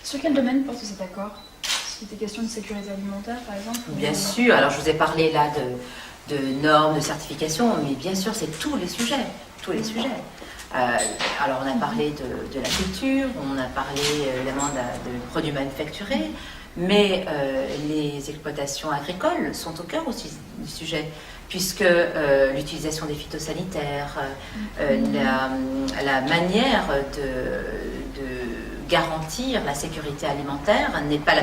Sur quel domaine porte cet accord? S'il était question de sécurité alimentaire, par exemple? Bien sûr, alors je vous ai parlé là de normes, de certification, mais bien sûr, c'est tous les sujets, tous les sujets. Alors on a parlé de la culture, on a parlé évidemment de produits manufacturés, mais les exploitations agricoles sont au cœur aussi du sujet, puisque l'utilisation des phytosanitaires, la manière de garantir la sécurité alimentaire n'est pas la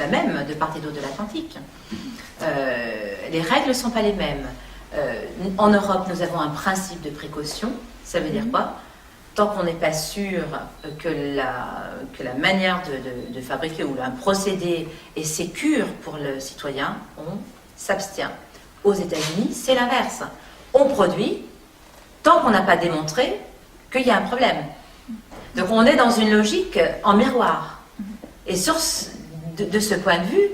même de part et d'autre de l'Atlantique. Les règles ne sont pas les mêmes. En Europe, nous avons un principe de précaution. Ça veut dire quoi? Tant qu'on n'est pas sûr que la manière de fabriquer ou un procédé est sécure pour le citoyen, on s'abstient. Aux États-Unis, c'est l'inverse. On produit tant qu'on n'a pas démontré qu'il y a un problème. Donc on est dans une logique en miroir. Et de ce point de vue,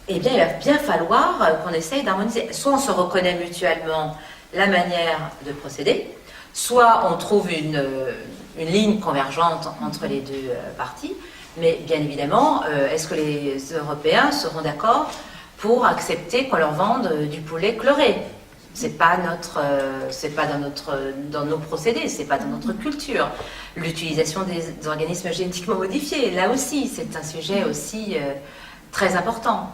eh bien, il va bien falloir qu'on essaye d'harmoniser. Soit on se reconnaît mutuellement la manière de procéder, soit on trouve une ligne convergente entre les deux parties. Mais bien évidemment, est-ce que les Européens seront d'accord pour accepter qu'on leur vende du poulet chloré? C'est pas dans nos procédés, c'est pas dans notre culture. L'utilisation des organismes génétiquement modifiés, là aussi, c'est un sujet aussi très important.